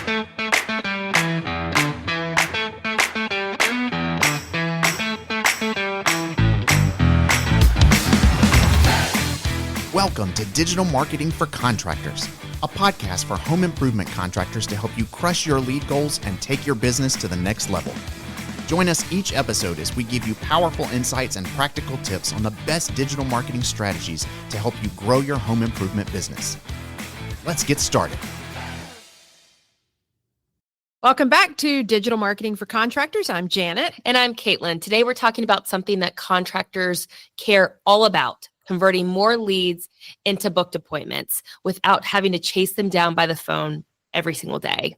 Welcome to Digital Marketing for Contractors, a podcast for home improvement contractors to help you crush your lead goals and take your business to the next level. Join us each episode as we give you powerful insights and practical tips on the best digital marketing strategies to help you grow your home improvement business. Let's get started. Welcome back to Digital Marketing for Contractors. I'm Janet. And I'm Caitlin. Today we're talking about something that contractors care all about: converting more leads into booked appointments without having to chase them down by the phone every single day.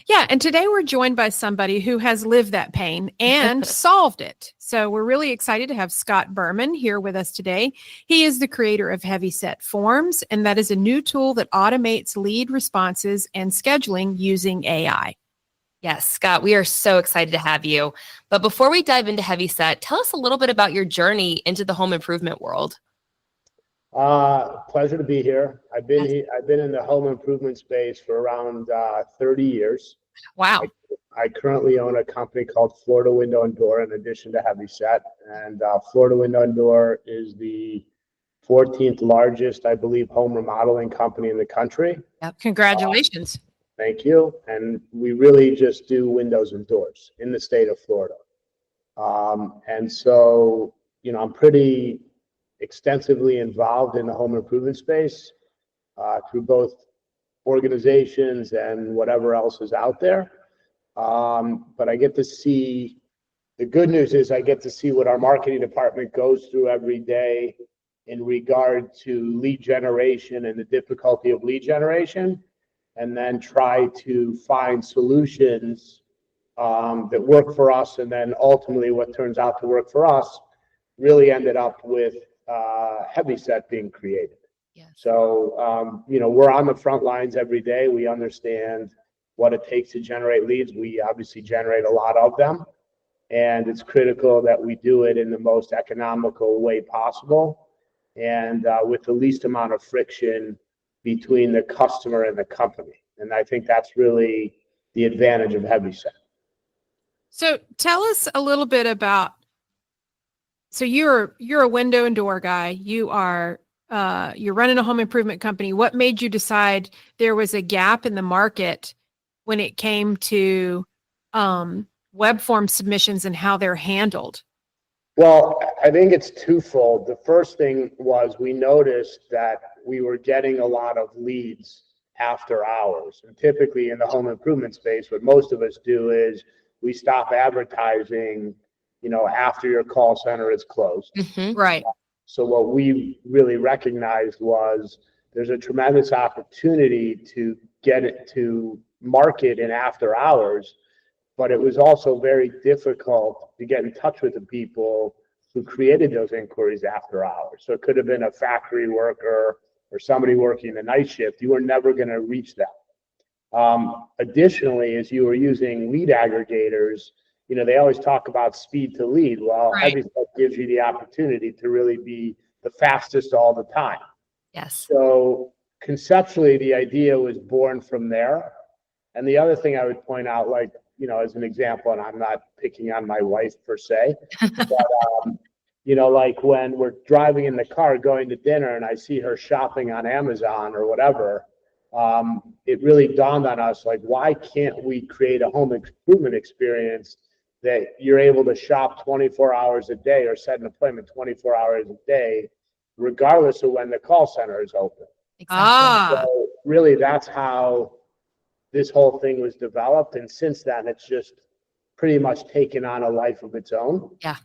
Yeah, and today we're joined by somebody who has lived that pain and solved it. So we're really excited to have Scott Berman here with us today. He is the creator of HeavySet Forms, and that is a new tool that automates lead responses and scheduling using AI. Yes, Scott, we are so excited to have you. But before we dive into HeavySet, tell us a little bit about your journey into the home improvement world. Pleasure to be here. I've been in the home improvement space for around 30 years. Wow. I currently own a company called Florida Window and Door in addition to HeavySet. And Florida Window and Door is the 14th largest, I believe, home remodeling company in the country. Yep. Congratulations. Thank you. And we really just do windows and doors in the state of Florida. And so, I'm pretty extensively involved in the home improvement space through both organizations and whatever else is out there. But I get to see, the good news is I get to see what our marketing department goes through every day in regard to lead generation and the difficulty of lead generation, and then try to find solutions that work for us. And then ultimately what turns out to work for us really ended up with HeavySet being created. Yeah. So, we're on the front lines every day. We understand what it takes to generate leads. We obviously generate a lot of them, and it's critical that we do it in the most economical way possible and with the least amount of friction between the customer and the company. And I think that's really the advantage of HeavySet. So tell us a little bit about, so you're a window and door guy. You're running a home improvement company. What made you decide there was a gap in the market when it came to web form submissions and how they're handled? Well, I think it's twofold. The first thing was we noticed that we were getting a lot of leads after hours. And typically in the home improvement space, what most of us do is we stop advertising after your call center is closed. Mm-hmm. Right. So what we really recognized was there's a tremendous opportunity to get it to market in after hours, but it was also very difficult to get in touch with the people who created those inquiries after hours. So it could have been a factory worker or somebody working the night shift. You were never going to reach them. Additionally, as you were using lead aggregators, they always talk about speed to lead. Well, right. HeavySet gives you the opportunity to really be the fastest all the time. Yes. So conceptually, the idea was born from there. And the other thing I would point out, as an example, and I'm not picking on my wife per se, but, like when we're driving in the car going to dinner and I see her shopping on Amazon or whatever, it really dawned on us, why can't we create a home improvement experience that you're able to shop 24 hours a day or set an appointment 24 hours a day, regardless of when the call center is open. Exactly. So really, that's how this whole thing was developed. And since then, it's just pretty much taken on a life of its own. Yeah.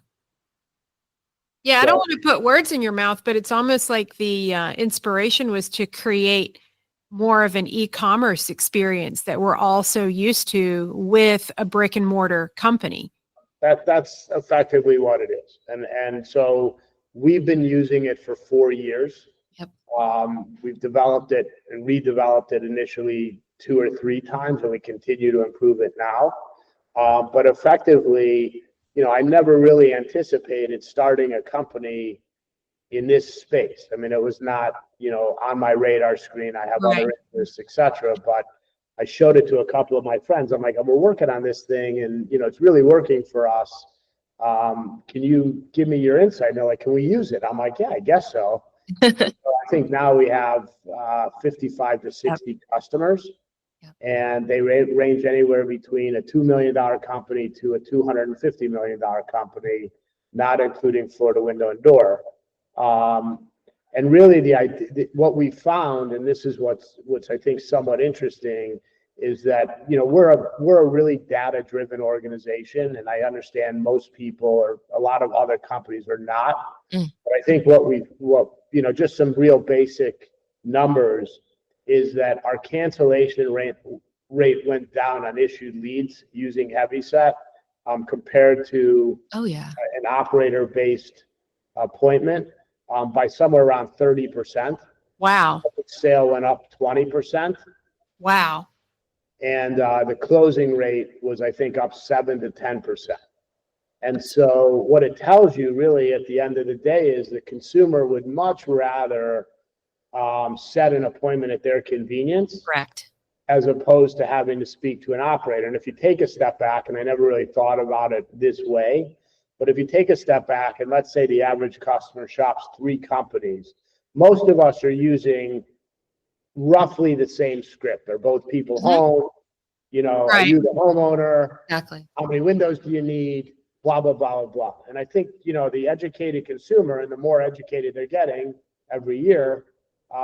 Yeah, I don't want to put words in your mouth, but it's almost like the inspiration was to create more of an e-commerce experience that we're also used to with a brick and mortar company. That's effectively what it is. And so we've been using it for 4 years. Yep. We've developed it and redeveloped it initially 2 or 3 times, and we continue to improve it now. But effectively, I never really anticipated starting a company in this space. I mean, it was not, on my radar screen. I have other interests, etc. But I showed it to a couple of my friends. I'm like, we're working on this thing and, it's really working for us. Can you give me your insight? And they're like, can we use it? I'm like, yeah, I guess so. So I think now we have 55 to 60 customers. Yep. And they range anywhere between a $2 million company to a $250 million company, not including Florida Window and Door. And really what we found, and this is what's I think somewhat interesting, is that, we're a really data-driven organization, and I understand most people or a lot of other companies are not. But I think what just some real basic numbers is that our cancellation rate went down on issued leads using HeavySet compared to an operator-based appointment by somewhere around 30%. Wow. Sale went up 20%. Wow. And the closing rate was, I think, up 7 to 10%. And so what it tells you really at the end of the day is the consumer would much rather set an appointment at their convenience. Correct. As opposed to having to speak to an operator. And if you take a step back, and I never really thought about it this way, but if you take a step back and let's say the average customer shops 3 companies, most of us are using roughly the same script. They're both people home, are you the homeowner? Exactly. How many windows do you need? Blah, blah, blah, blah, blah. And I think, the educated consumer, and the more educated they're getting every year,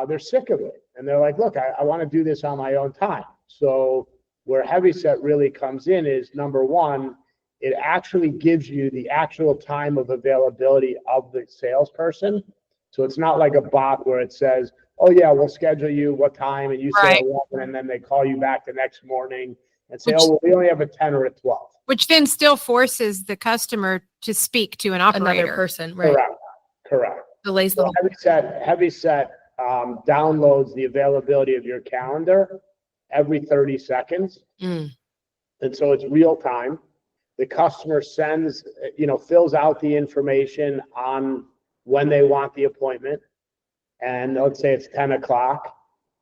they're sick of it. And they're like, look, I want to do this on my own time. So where HeavySet really comes in is, number one, it actually gives you the actual time of availability of the salesperson. So it's not like a bot where it says, oh yeah, we'll schedule you what time, and you say 11, and then they call you back the next morning and say, well, we only have a 10 or a 12. Which then still forces the customer to speak to an operator. Another person, right? Correct. Delays the whole HeavySet downloads the availability of your calendar every 30 seconds. And so it's real time. The customer sends, fills out the information on when they want the appointment. And let's say it's 10 o'clock.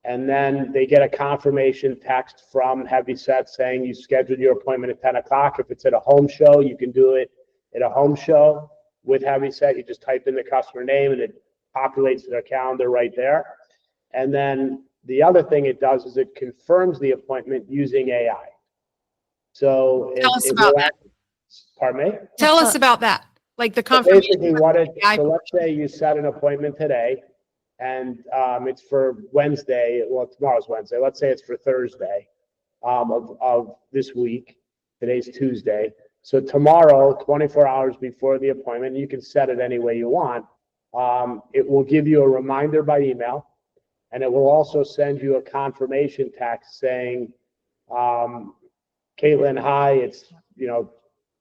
And then they get a confirmation text from HeavySet saying you scheduled your appointment at 10 o'clock. If it's at a home show, you can do it at a home show with HeavySet. You just type in the customer name and it populates their calendar right there. And then the other thing it does is it confirms the appointment using AI. So tell us about that. Pardon me? Tell us about that. Like the confirmation. Basically so let's say you set an appointment today and it's for Wednesday. Well, tomorrow's Wednesday. Let's say it's for Thursday of this week. Today's Tuesday. So tomorrow, 24 hours before the appointment, you can set it any way you want. It will give you a reminder by email, and it will also send you a confirmation text saying, Caitlin, hi, it's,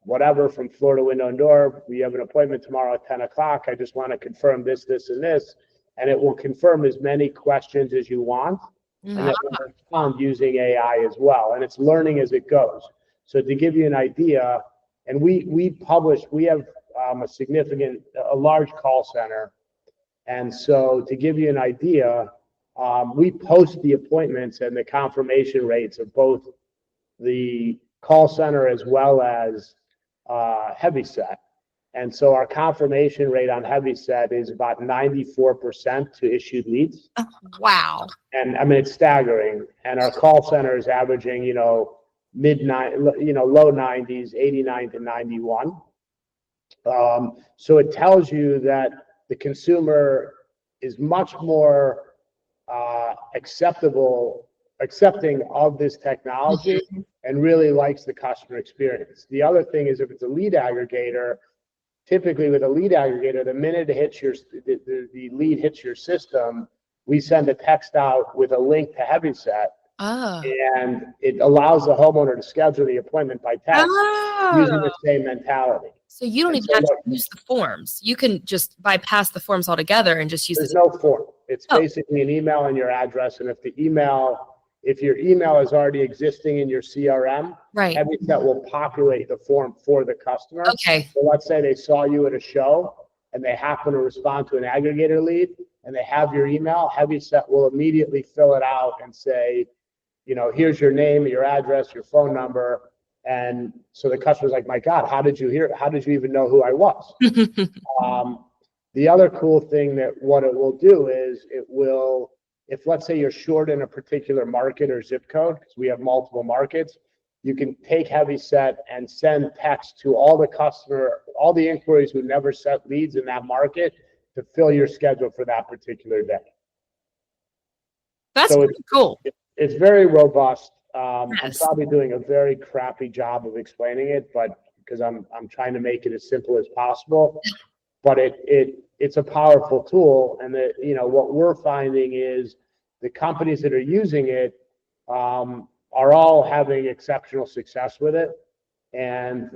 whatever from Florida Window and Door. We have an appointment tomorrow at 10 o'clock. I just want to confirm this, this, and this. And it will confirm as many questions as you want. And then respond using AI as well. And it's learning as it goes. So to give you an idea, and we have a large call center. And so to give you an idea, we post the appointments and the confirmation rates of both the call center as well as HeavySet. And so our confirmation rate on HeavySet is about 94% to issued leads. Oh, wow. And I mean, it's staggering. And our call center is averaging, low 90s, 89 to 91. So it tells you that the consumer is much more accepting of this technology and really likes the customer experience. The other thing is if it's a lead aggregator, typically with a lead aggregator, the minute it hits the lead hits your system, we send a text out with a link to HeavySet. And it allows the homeowner to schedule the appointment by text using the same mentality. So you don't even have to use the forms. You can just bypass the forms altogether and just use There's no form. It's basically an email and your address. And if your email is already existing in your CRM, HeavySet will populate the form for the customer. Okay. So let's say they saw you at a show and they happen to respond to an aggregator lead and they have your email, HeavySet will immediately fill it out and say, here's your name, your address, your phone number. And so the customer's like, my God, how did you even know who I was? The other cool thing that what it will do is if let's say you're short in a particular market or zip code, because we have multiple markets, you can take HeavySet and send text to all the inquiries who never set leads in that market to fill your schedule for that particular day. That's pretty cool. It's very robust. I'm Yes. probably doing a very crappy job of explaining it, but because I'm trying to make it as simple as possible. But it's a powerful tool, and what we're finding is the companies that are using it are all having exceptional success with it, and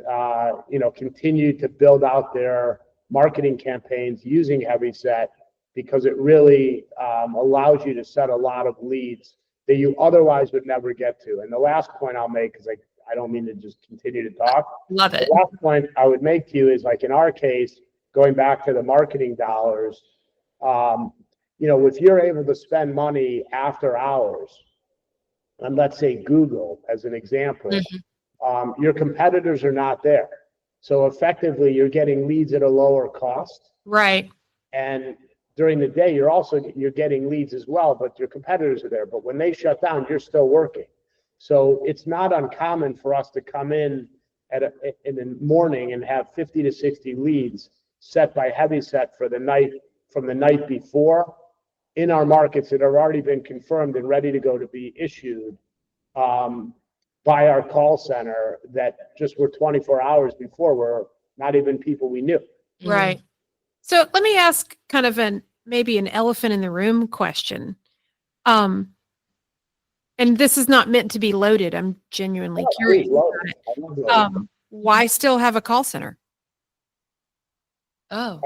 continue to build out their marketing campaigns using HeavySet, because it really allows you to set a lot of leads that you otherwise would never get to. And the last point I'll make, because I don't mean to just continue to talk. Love it. The last point I would make to you is, like in our case, going back to the marketing dollars, if you're able to spend money after hours, and let's say Google as an example, your competitors are not there. So effectively, you're getting leads at a lower cost. Right. And during the day, you're getting leads as well, but your competitors are there. But when they shut down, you're still working. So it's not uncommon for us to come in in the morning and have 50 to 60 leads set by HeavySet from the night before in our markets that have already been confirmed and ready to go to be issued by our call center, that just were 24 hours before were not even people we knew. Right. So let me ask kind of maybe an elephant in the room question. And this is not meant to be loaded. I'm genuinely curious. Why still have a call center? Oh.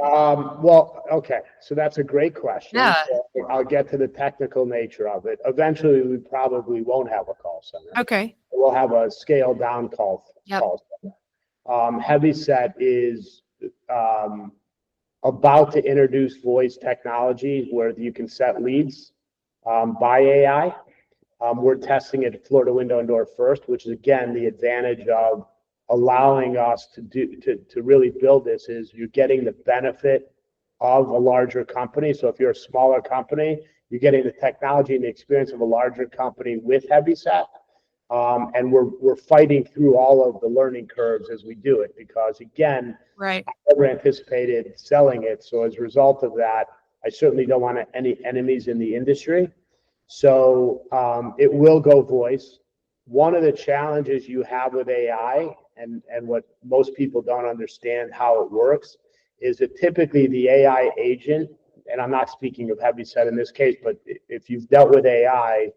Well, okay. So that's a great question. Yeah. So I'll get to the technical nature of it. Eventually, we probably won't have a call center. Okay. We'll have a scaled down call center. HeavySet is about to introduce voice technology where you can set leads by AI. We're testing it at Florida Window and Door first, which is again the advantage of allowing us to really build this is you're getting the benefit of a larger company. So if you're a smaller company, you're getting the technology and the experience of a larger company with HeavySet. And we're fighting through all of the learning curves as we do it, because again, right, I never anticipated selling it. So as a result of that, I certainly don't want any enemies in the industry. So it will go voice. One of the challenges you have with AI, and what most people don't understand how it works, is that typically the AI agent, and I'm not speaking of HeavySet in this case, but if you've dealt with AI,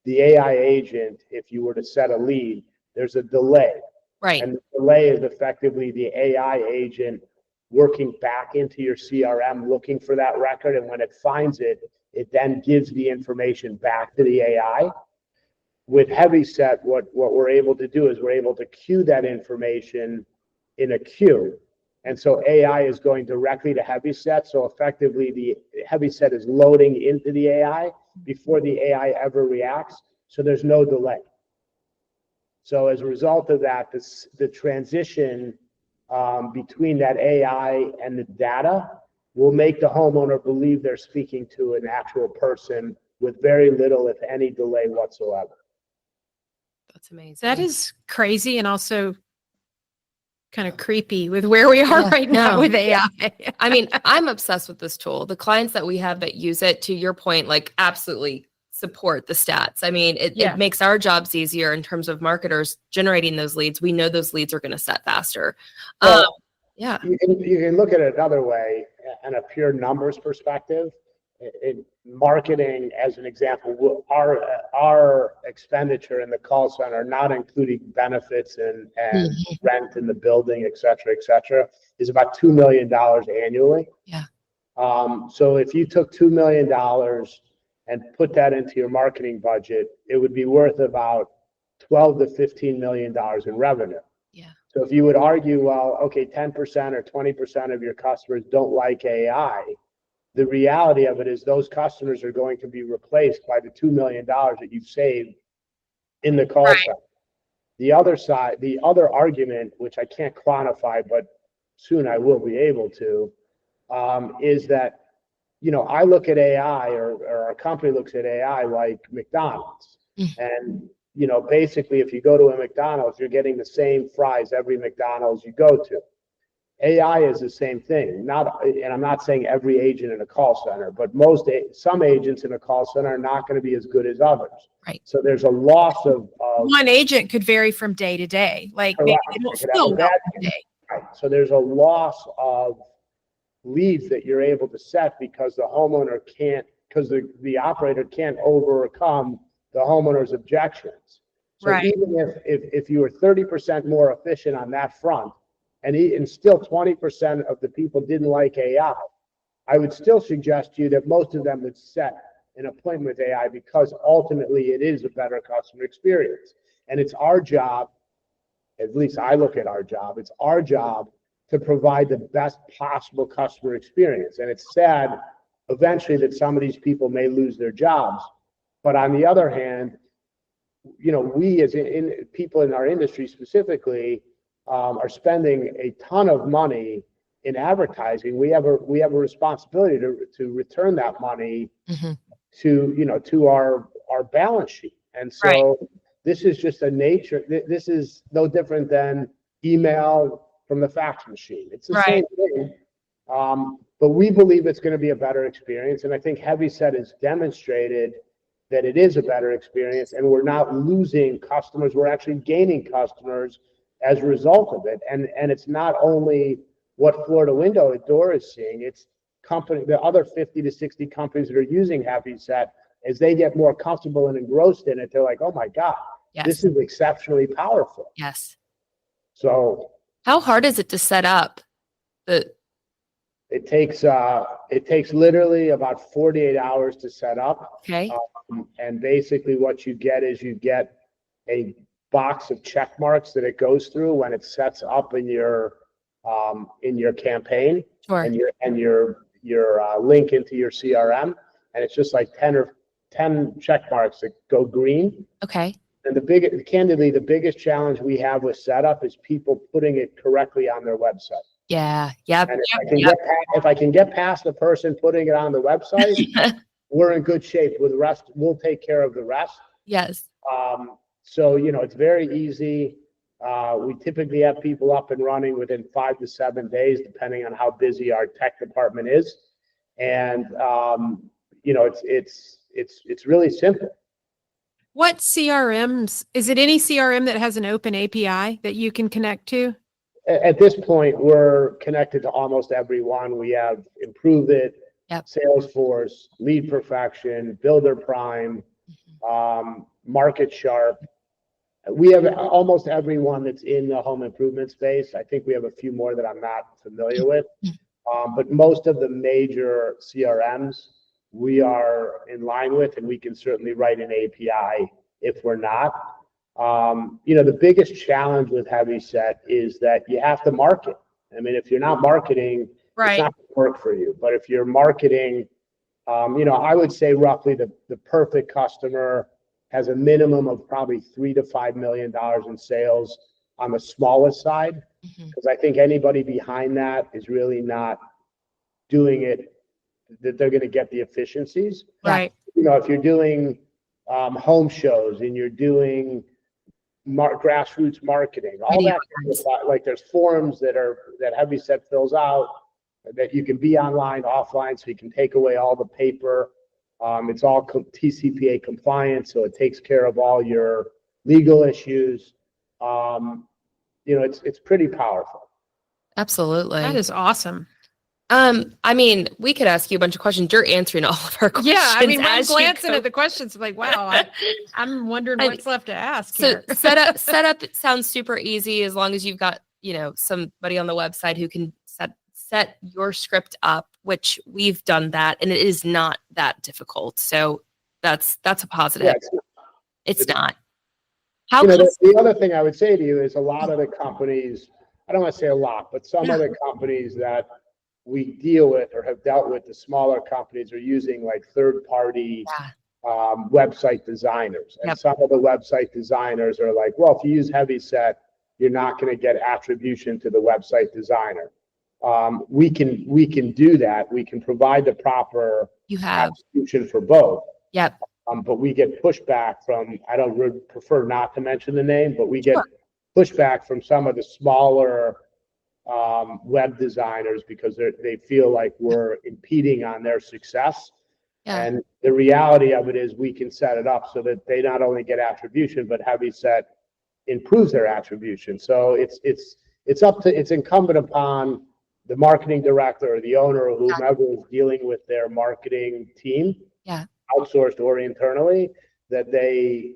the AI agent, if you were to set a lead, there's a delay. Right. And the delay is effectively the AI agent working back into your CRM, looking for that record. And when it finds it, it then gives the information back to the AI. With HeavySet, what we're able to do is we're able to queue that information in a queue. And so AI is going directly to HeavySet. So effectively, the HeavySet is loading into the AI before the AI ever reacts. So there's no delay. So as a result of that, the transition between that AI and the data will make the homeowner believe they're speaking to an actual person with very little, if any, delay whatsoever. That's amazing. that is crazy, and also kind of creepy with where we are right now with AI. I mean, I'm obsessed with this tool. The clients that we have that use it, to your point, like absolutely support the stats. I mean, it makes our jobs easier in terms of marketers generating those leads. We know those leads are going to set faster. Well, yeah. You can look at it another way, and a pure numbers perspective. In marketing, as an example, our expenditure in the call center, not including benefits and rent in the building, et cetera, is about $2 million annually. Yeah. So if you took $2 million and put that into your marketing budget, it would be worth about $12 to $15 million in revenue. Yeah. So if you would argue, well, okay, 10% or 20% of your customers don't like AI, the reality of it is those customers are going to be replaced by the $2 million that you've saved in the call Right. center. The other side, the other argument, which I can't quantify, but soon I will be able to, is that, I look at AI or our company looks at AI like McDonald's. And, basically if you go to a McDonald's, you're getting the same fries every McDonald's you go to. AI is the same thing. And I'm not saying every agent in a call center, but some agents in a call center are not going to be as good as others. Right. So there's a loss of One agent could vary from day to day. Like maybe they don't feel well today. Right. So there's a loss of leads that you're able to set because the homeowner can't, because the operator can't overcome the homeowner's objections. So Right. even if you were 30% more efficient on that front, and still 20% of the people didn't like AI, I would still suggest to you that most of them would set an appointment with AI because ultimately it is a better customer experience. And it's our job, at least I look at our job, it's our job to provide the best possible customer experience. And it's sad eventually that some of these people may lose their jobs. But on the other hand, we as people in our industry specifically are spending a ton of money in advertising. We have a responsibility to return that money to our balance sheet. And so this is just a nature. This is no different than email from the fax machine. It's the same thing. But we believe it's going to be a better experience. And I think HeavySet has demonstrated that it is a better experience, and we're not losing customers. We're actually gaining customers as a result of it. And it's not only what Florida Window and Door is seeing, it's the other 50 to 60 companies that are using HeavySet, as they get more comfortable and engrossed in it, they're like, oh my God, this is exceptionally powerful. Yes. So how hard is it to set up? It takes literally about 48 hours to set up. Okay. And basically what you get is a box of check marks that it goes through when it sets up in your campaign. Sure. and your link into your CRM, and it's just like 10 check marks that go green. Okay. And candidly, the biggest challenge we have with setup is people putting it correctly on their website. Yeah. Yep. And if I can get past the person putting it on the website, we're in good shape. With the rest, we'll take care of the rest. Yes. So, it's very easy. We typically have people up and running within 5 to 7 days, depending on how busy our tech department is. And, it's really simple. What CRMs, is it any CRM that has an open API that you can connect to? At this point, we're connected to almost every one. We have Improve It, Salesforce, Lead Perfection, Builder Prime, Market Sharp. We have almost everyone that's in the home improvement space. I think we have a few more that I'm not familiar with. But most of the major CRMs we are in line with, and we can certainly write an API if we're not. The biggest challenge with HeavySet is that you have to market. I mean, if you're not marketing, it's not going to work for you. But if you're marketing, I would say roughly the perfect customer has a minimum of probably $3 to $5 million in sales on the smallest side, because I think anybody behind that is really not doing it that they're going to get the efficiencies. Right. If you're doing home shows and you're doing grassroots marketing, all that kind of stuff, like there's forms that HeavySet fills out that you can be online, offline, so you can take away all the paper. It's all TCPA compliant, so it takes care of all your legal issues. It's pretty powerful. Absolutely. That is awesome. I mean, we could ask you a bunch of questions. You're answering all of our questions. Yeah, I mean, I'm glancing at the questions, like, wow, I'm wondering what's left to ask here. Setup, it sounds super easy as long as you've got, somebody on the website who can set your script up, which we've done that, and it is not that difficult. So that's a positive. Yeah, it's not. The other thing I would say to you is a lot of the companies, I don't want to say a lot, but some of the companies that we deal with or have dealt with, the smaller companies, are using like third-party website designers. And some of the website designers are like, well, if you use HeavySet, you're not going to get attribution to the website designer. We can do that. We can provide the proper attribution for both. Yep. But we get pushback from, I don't prefer not to mention the name, but we get pushback from some of the smaller web designers because they feel like we're impeding on their success. Yeah. And the reality of it is we can set it up so that they not only get attribution, but HeavySet improves their attribution. So it's incumbent upon the marketing director or the owner or whomever is dealing with their marketing team, outsourced or internally, that they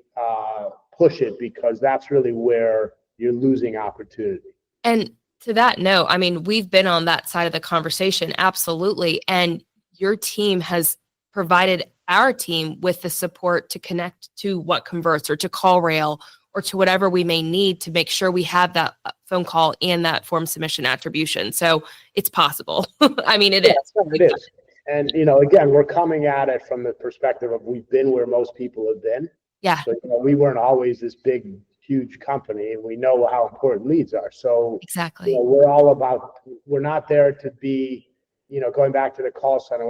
push it, because that's really where you're losing opportunity. And to that note, I mean, we've been on that side of the conversation, absolutely. And your team has provided our team with the support to connect to what converts, or to call rail, or to whatever we may need to make sure we have that phone call and that form submission attribution. So it's possible. I mean, it is. It is. And, again, we're coming at it from the perspective of we've been where most people have been. Yeah. So, we weren't always this big, huge company, and we know how important leads are. So exactly, we're not there to be, going back to the call center.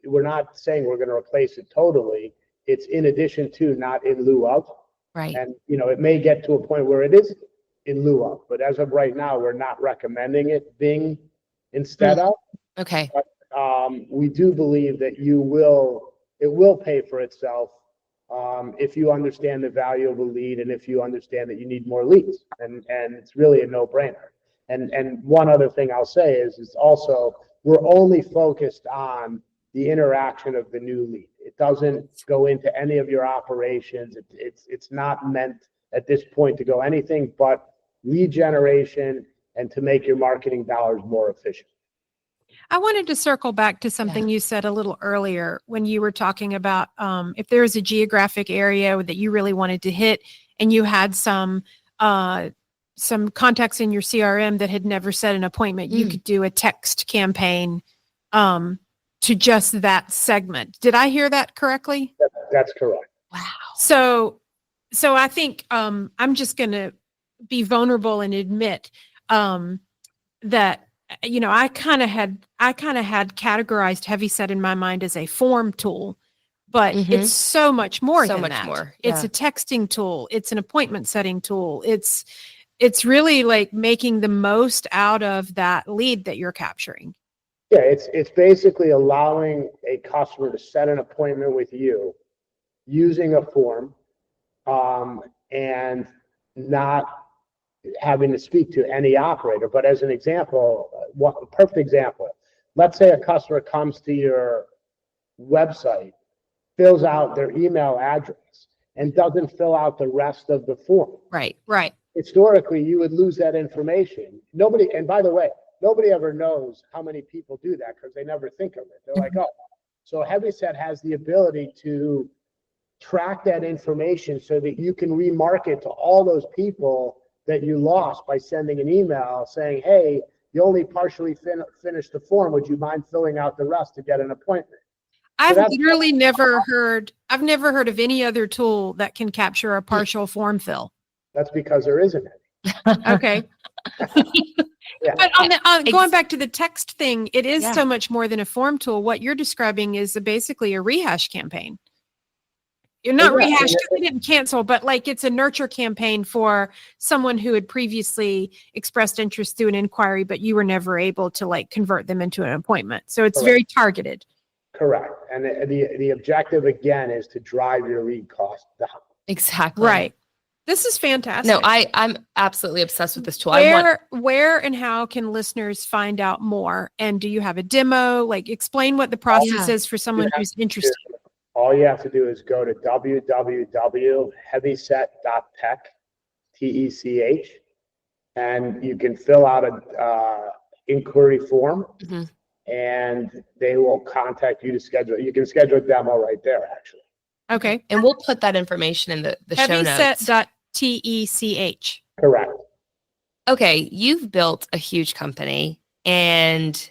We're not saying we're going to replace it totally. It's in addition to, not in lieu of. Right. And, it may get to a point where it is in lieu of, but as of right now, we're not recommending it being instead of. Okay. But, we do believe that it will pay for itself if you understand the value of a lead, and if you understand that you need more leads, and it's really a no-brainer. And one other thing I'll say is also, we're only focused on the interaction of the new lead. It doesn't go into any of your operations. It's not meant at this point to go anything but lead generation and to make your marketing dollars more efficient. I wanted to circle back to something you said a little earlier when you were talking about if there was a geographic area that you really wanted to hit, and you had some contacts in your CRM that had never set an appointment, you could do a text campaign to just that segment. Did I hear that correctly? That's correct. Wow. So I think I'm just going to be vulnerable and admit that I kind of had categorized HeavySet in my mind as a form tool, but it's so much more than that. More. Yeah. It's a texting tool. It's an appointment setting tool. It's really like making the most out of that lead that you're capturing. Yeah, it's basically allowing a customer to set an appointment with you using a form, and not having to speak to any operator. But as an example, a perfect example, let's say a customer comes to your website, fills out their email address, and doesn't fill out the rest of the form. Right. Historically, you would lose that information. And by the way, nobody ever knows how many people do that, because they never think of it. They're like, oh. So HeavySet has the ability to track that information so that you can remarket to all those people that you lost by sending an email saying, hey, you only partially finished the form. Would you mind filling out the rest to get an appointment? I've never heard of any other tool that can capture a partial form fill. That's because there isn't any. Okay. Yeah. But going back to the text thing, it is so much more than a form tool. What you're describing is basically a rehash campaign. You're not rehash because they didn't cancel, but like it's a nurture campaign for someone who had previously expressed interest through an inquiry, but you were never able to like convert them into an appointment. So it's very targeted. Correct. And the objective again is to drive your lead cost down. Exactly. Right. This is fantastic. No, I'm absolutely obsessed with this tool. Where and how can listeners find out more? And do you have a demo? Like explain what the process is for someone who's interested. All you have to do is go to www.heavyset.tech, TECH, and you can fill out a inquiry form, and they will contact you to schedule. You can schedule a demo right there, actually. Okay. And we'll put that information in the show notes. HeavySet.tech. Correct. Okay, you've built a huge company and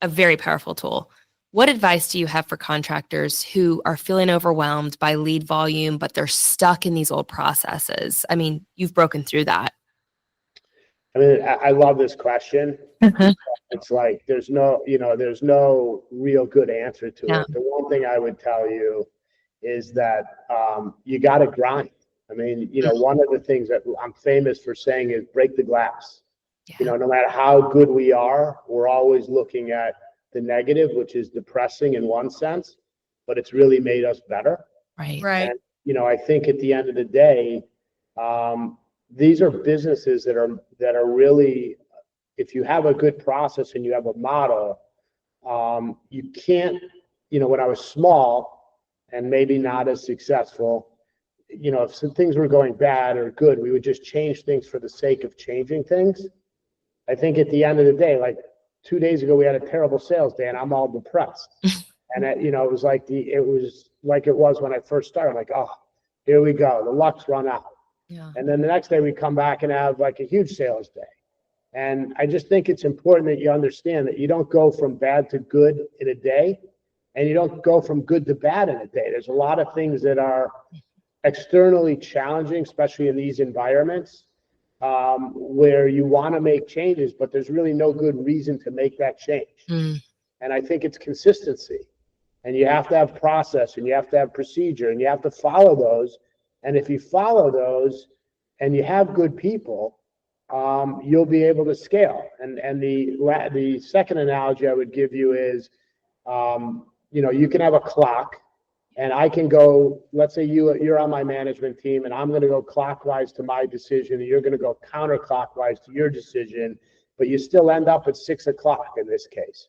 a very powerful tool. What advice do you have for contractors who are feeling overwhelmed by lead volume, but they're stuck in these old processes? I mean, you've broken through that. I mean, I love this question. It's like there's no real good answer to Yeah. it. The one thing I would tell you is that you got to grind. I mean, one of the things that I'm famous for saying is break the glass. Yeah. No matter how good we are, we're always looking at the negative, which is depressing in one sense, but it's really made us better. Right. Right. And, I think at the end of the day, these are businesses that are really, if you have a good process and you have a model, you can't, when I was small and maybe not as successful, if some things were going bad or good, we would just change things for the sake of changing things. I think at the end of the day, like 2 days ago, we had a terrible sales day and I'm all depressed. And it was like it was when I first started. I'm like, oh, here we go. The luck's run out. Yeah. And then the next day we come back and have like a huge sales day. And I just think it's important that you understand that you don't go from bad to good in a day, and you don't go from good to bad in a day. There's a lot of things that are externally challenging, especially in these environments, where you want to make changes, but there's really no good reason to make that change. And I think it's consistency. And you have to have process, and you have to have procedure, and you have to follow those. And if you follow those and you have good people, you'll be able to scale. And the second analogy I would give you is, you can have a clock, and I can go, let's say you're on my management team, and I'm going to go clockwise to my decision, and you're going to go counterclockwise to your decision, but you still end up at 6 o'clock in this case.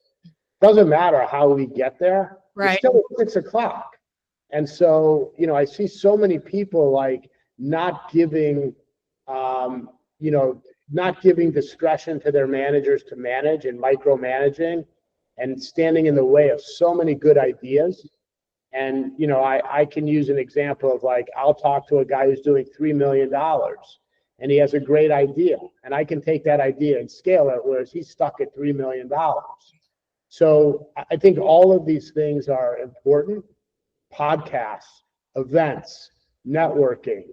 Doesn't matter how we get there. Right. It's still at 6 o'clock. And so, I see so many people like not giving discretion to their managers to manage and micromanaging and standing in the way of so many good ideas. And, I can use an example of like, I'll talk to a guy who's doing $3 million and he has a great idea, and I can take that idea and scale it, whereas he's stuck at $3 million. So I think all of these things are important. Podcasts, events, networking,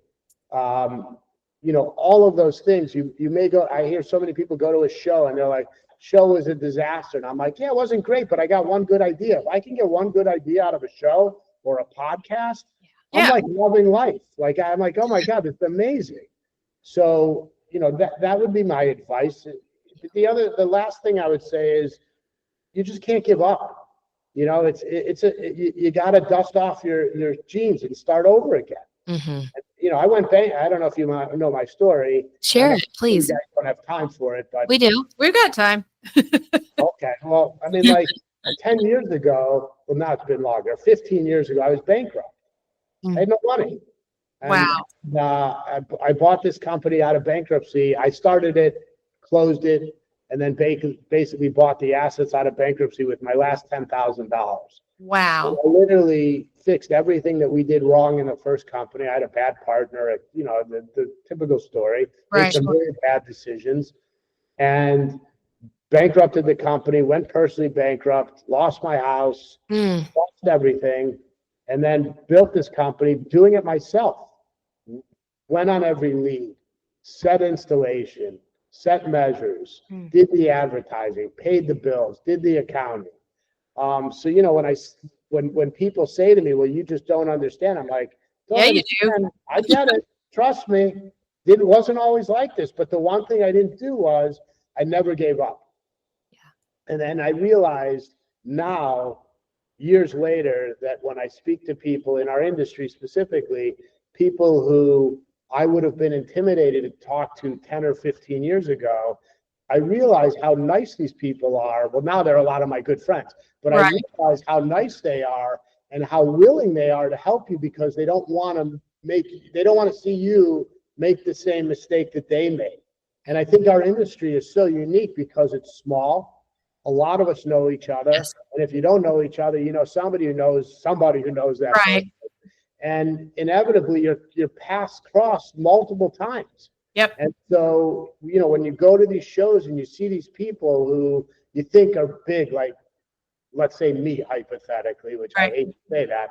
all of those things. You may go, I hear so many people go to a show and they're like, show was a disaster. And I'm like, yeah, it wasn't great, but I got one good idea. If I can get one good idea out of a show or a podcast, I'm like loving life. Like, I'm like, oh my God, it's amazing. So, that would be my advice. The last thing I would say is you just can't give up. You got to dust off your jeans and start over again. Mm-hmm. I went bank. I don't know if you know my story. Share it, please. You guys don't have time for it, but we do. We've got time. Okay. Well, I mean, like 10 years ago, well, now it's been longer. 15 years ago, I was bankrupt. I had no money. And, Wow. I bought this company out of bankruptcy. I started it, closed it, and then basically bought the assets out of bankruptcy with my last $10,000. Wow. I literally fixed everything that we did wrong in the first company. I had a bad partner, the typical story. Right. Made some really bad decisions, and bankrupted the company, went personally bankrupt, lost my house, lost everything, and then built this company doing it myself. Went on every lead, set installation, set measures, did the advertising, paid the bills, did the accounting. So when people say to me, well, you just don't understand, I'm like, yeah, you do. I get it. Trust me. It wasn't always like this, but the one thing I didn't do was I never gave up. Yeah. And then I realized now, years later, that when I speak to people in our industry specifically, people who I would have been intimidated to talk to 10 or 15 years ago, I realize how nice these people are. Well, now they're a lot of my good friends, but right. I realize how nice they are and how willing they are to help you, because they don't want to see you make the same mistake that they made. And I think our industry is so unique because it's small. A lot of us know each other. Yes. And if you don't know each other, you know somebody who knows that. Right. Person. And inevitably your paths cross multiple times. Yep. And so, when you go to these shows and you see these people who you think are big, like let's say me hypothetically, which I Right. hate to say that,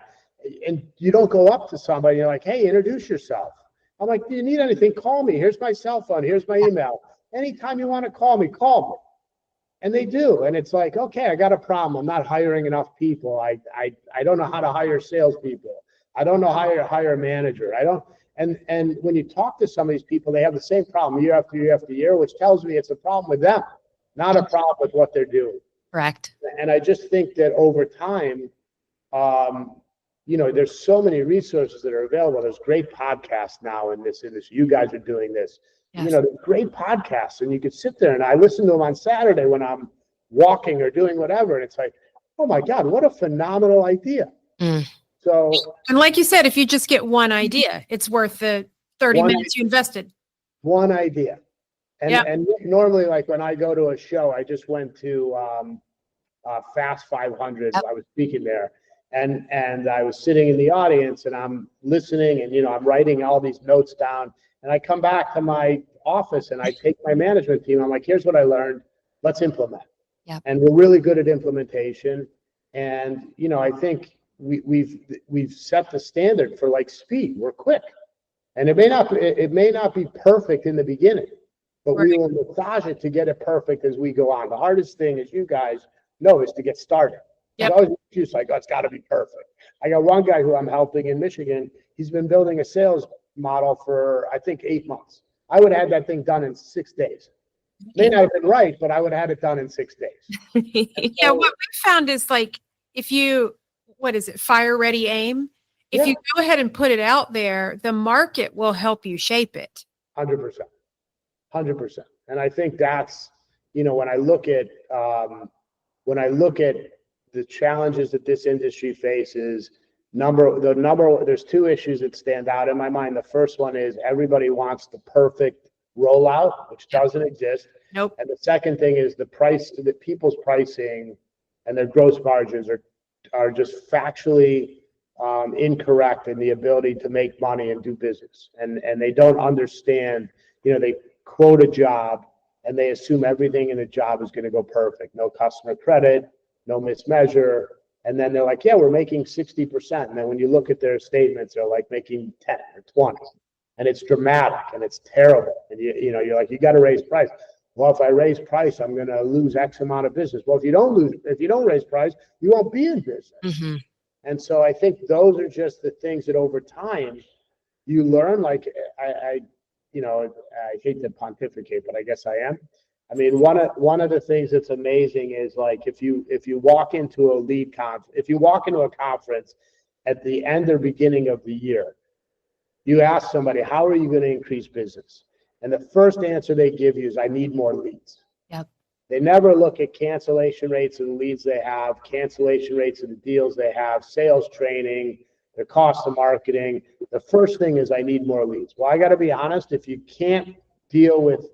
and you don't go up to somebody, you're like, hey, introduce yourself. I'm like, do you need anything? Call me. Here's my cell phone. Here's my email. Anytime you want to call me, call me. And they do. And it's like, okay, I got a problem. I'm not hiring enough people. I don't know how to hire salespeople. I don't know how to hire a manager. I don't. And when you talk to some of these people, they have the same problem year after year after year, which tells me it's a problem with them, not a problem with what they're doing. Correct. And I just think that over time, there's so many resources that are available. There's great podcasts now in this industry. You guys are doing this. Yes. There's great podcasts, and you could sit there, and I listen to them on Saturday when I'm walking or doing whatever, and it's like, oh my God, what a phenomenal idea. Mm. So, And like you said, if you just get one idea, it's worth the 30 minutes you invested. one idea. And, Yep. and normally, like when I go to a show, I just went to Fast 500. Yep. I was speaking there, and I was sitting in the audience, and I'm listening, and I'm writing all these notes down, and I come back to my office, and I take my management team. I'm like, here's what I learned. Let's implement. Yep. And we're really good at implementation. And I think we've set the standard for like speed. We're quick, and it may not be perfect in the beginning, but we will massage it to get it perfect as we go on. The hardest thing, as you guys know, is to get started. Yep. It's always an excuse like, oh, it's got to be perfect. I got one guy who I'm helping in Michigan. He's been building a sales model for, I think, 8 months. I would have had that thing done in 6 days. May not have been right, but I would have had it done in 6 days. Yeah, what we found is like if you, what is it, fire ready aim? If you go ahead and put it out there, the market will help you shape it. 100%. 100%. And I think that's, when I look at the challenges that this industry faces, there's two issues that stand out in my mind. The first one is everybody wants the perfect rollout, which doesn't exist. Nope. And the second thing is that people's pricing and their gross margins are just factually incorrect in the ability to make money and do business. And they don't understand, they quote a job and they assume everything in a job is going to go perfect. No customer credit, no mismeasure. And then they're like, yeah, we're making 60%. And then when you look at their statements, they're like making 10 or 20. And it's dramatic and it's terrible. And you're like, you got to raise price. Well, if I raise price, I'm going to lose X amount of business. Well, if you don't raise price, you won't be in business. Mm-hmm. And so I think those are just the things that over time you learn. Like I hate to pontificate, but I guess I am. I mean, one of the things that's amazing is like if you walk into a conference at the end or beginning of the year, you ask somebody, how are you going to increase business? And the first answer they give you is, I need more leads. Yep. They never look at cancellation rates of the leads they have, cancellation rates of the deals they have, sales training, their cost of marketing. The first thing is, I need more leads. Well, I got to be honest, if you can't deal with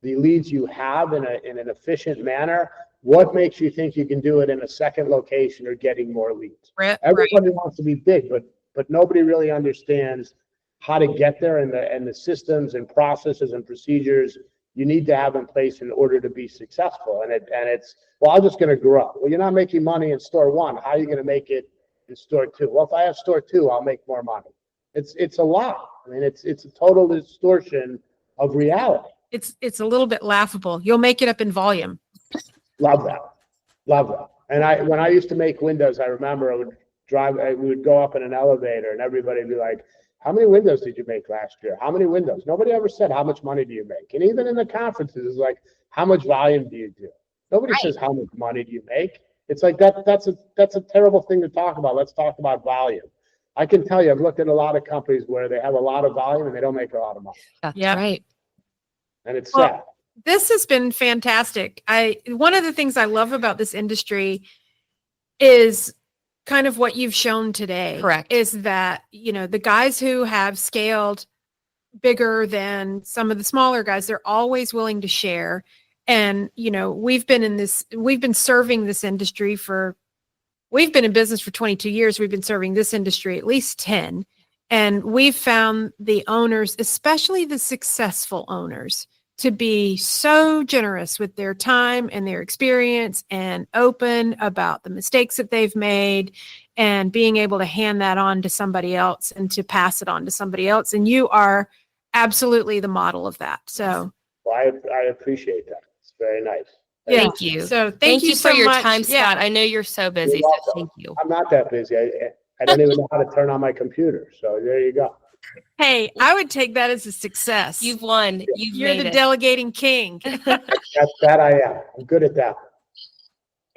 the leads you have in an efficient manner, what makes you think you can do it in a second location or getting more leads? Right. Everybody wants to be big, but nobody really understands how to get there, and the systems and processes and procedures you need to have in place in order to be successful. And it's, well, I'm just going to grow. Well, you're not making money in store one. How are you going to make it in store two? Well, if I have store two, I'll make more money. It's a lot. I mean, it's a total distortion of reality. It's a little bit laughable. You'll make it up in volume. Love that. And when I used to make windows, I remember we would go up in an elevator and everybody would be like, how many windows did you make last year? How many windows? Nobody ever said, how much money do you make? And even in the conferences, it's like, how much volume do you do? Nobody says, how much money do you make? It's like, that's a terrible thing to talk about. Let's talk about volume. I can tell you, I've looked at a lot of companies where they have a lot of volume and they don't make a lot of money. That's Yep. right. And it's sad. This has been fantastic. One of the things I love about this industry is kind of what you've shown today. Correct. Is that, the guys who have scaled bigger than some of the smaller guys, they're always willing to share. And, we've been serving this industry we've been in business for 22 years. We've been serving this industry at least 10. And we've found the owners, especially the successful owners, to be so generous with their time and their experience and open about the mistakes that they've made and being able to hand that on to somebody else and to pass it on to somebody else. And you are absolutely the model of that. So Well, I appreciate that. It's very nice. yeah. Thank you. So Thank you so for your much. time, Yeah. Scott. I know you're so busy, You're so welcome. thank you. I'm not that busy. I don't even know how to turn on my computer. So there you go. Hey, I would take that as a success. You've won. You've You're made the it. delegating king. That I am. I'm good at that.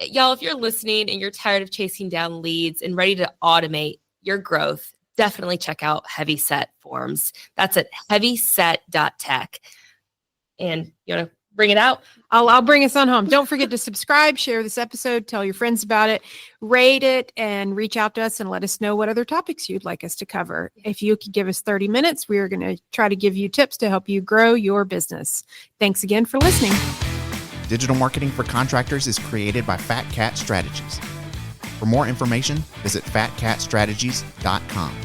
Y'all, if you're listening and you're tired of chasing down leads and ready to automate your growth, definitely check out HeavySet Forms. That's at heavyset.tech. And you want to bring it out? I'll bring us on home. Don't forget to subscribe, share this episode, tell your friends about it, rate it, and reach out to us and let us know what other topics you'd like us to cover. If you could give us 30 minutes, we are going to try to give you tips to help you grow your business. Thanks again for listening. Digital Marketing for Contractors is created by Fat Cat Strategies. For more information, visit fatcatstrategies.com.